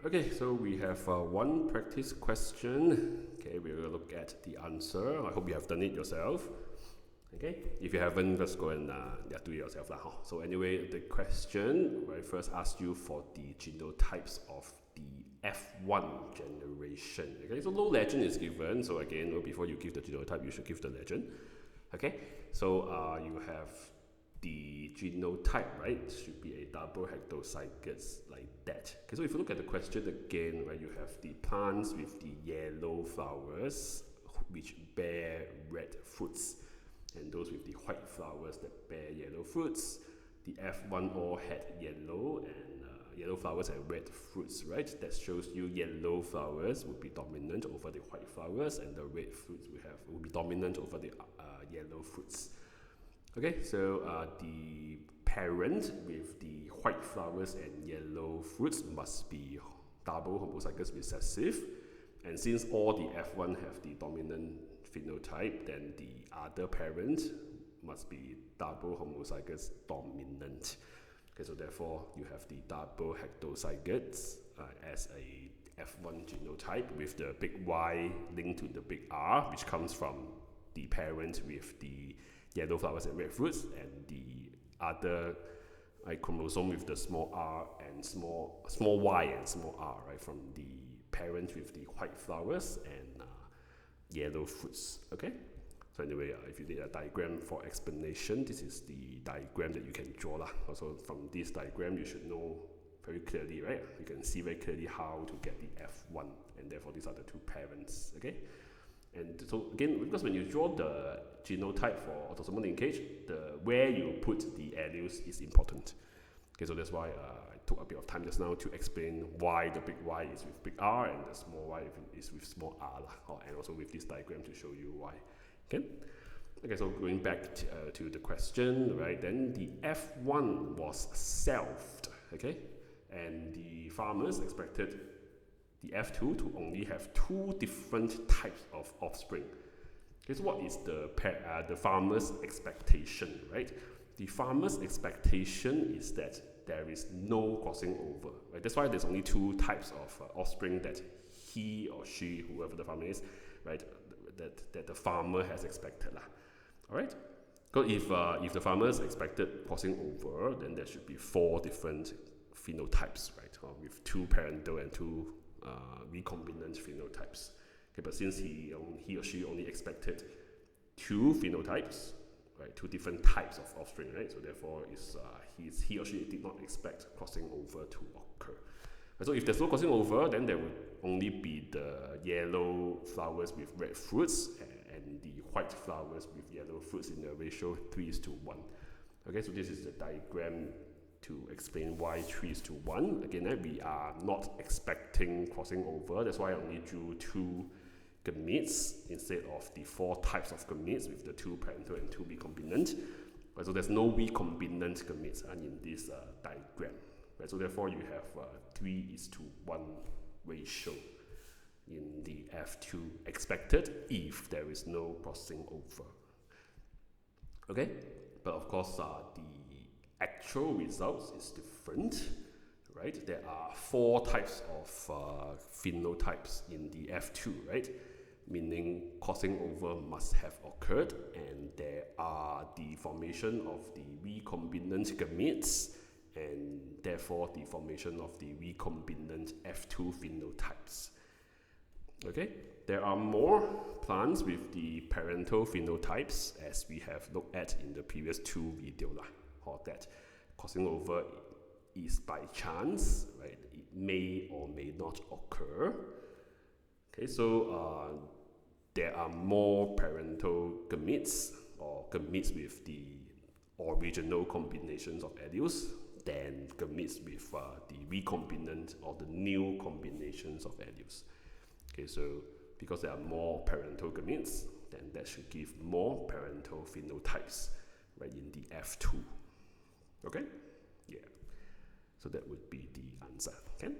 Okay, so we have one practice question. Okay, we will look at the answer. I hope you have done it yourself. Okay, if you haven't, just go and do it yourself. So anyway, the question, I first asked you for the genotypes of the F1 generation. Okay, so no legend is given. So again, before you give the genotype, you should give the legend. Okay, so you have the genotype, right? It should be a double heterozygotes like that. Okay, so if you look at the question again, right, you have the plants with the yellow flowers which bear red fruits, and those with the white flowers that bear yellow fruits. The F1 all had yellow and yellow flowers and red fruits, right? That shows you yellow flowers would be dominant over the white flowers, and the red fruits will be dominant over the yellow fruits. Okay, so the parent with the white flowers and yellow fruits must be double homozygous recessive, and since all the F1 have the dominant phenotype, then the other parent must be double homozygous dominant. Okay, so therefore you have the double heterozygotes as a F1 genotype with the big Y linked to the big R, which comes from the parent with the yellow flowers and red fruits, and the other chromosome with the small r and small y and small r, right, from the parent with the white flowers and yellow fruits. Okay, so anyway, if you need a diagram for explanation, this is the diagram that you can draw lah. Also from this diagram you should know very clearly, right? You can see very clearly how to get the F1, and therefore these are the two parents. Okay, and so again, because when you draw the genotype for autosomal linkage, where you put the alleles is important. Okay, so that's why I took a bit of time just now to explain why the big Y is with big R and the small y is with small r, and also with this diagram to show you why. Okay, so going back to the question, right, then the F1 was selved, okay, and the farmers expected the F2 to only have two different types of offspring. Okay, so what is the farmer's expectation, right? The farmer's expectation is that there is no crossing over, right? That's why there's only two types of offspring that he or she, whoever the farmer is, right, that the farmer has expected. All right? Because if the farmers expected crossing over, then there should be four different phenotypes, right? With two parental and two recombinant phenotypes. Okay, but since he or she only expected two phenotypes, right, two different types of offspring, right? So therefore, he or she did not expect crossing over to occur. So if there's no crossing over, then there would only be the yellow flowers with red fruits and the white flowers with yellow fruits in the ratio 3:1. Okay, so this is the diagram to explain why 3:1. Again, we are not expecting crossing over. That's why I only drew two gametes instead of the four types of gametes with the two parental and two recombinant. Right, so there's no recombinant gametes in this diagram. Right, so therefore you have 3:1 ratio in the F2 expected if there is no crossing over. Okay, but of course the actual results is different, right? There are four types of phenotypes in the F2, right? Meaning crossing over must have occurred, and there are the formation of the recombinant gametes, and therefore the formation of the recombinant F2 phenotypes. Okay, there are more plants with the parental phenotypes, as we have looked at in the previous two videos, or that crossing over is by chance, right? It may or may not occur. Okay, so there are more parental gametes or gametes with the original combinations of alleles than gametes with the recombinant or the new combinations of alleles. Okay, so because there are more parental gametes, then that should give more parental phenotypes, right, in the F2. Okay? Yeah. So that would be the answer. Okay?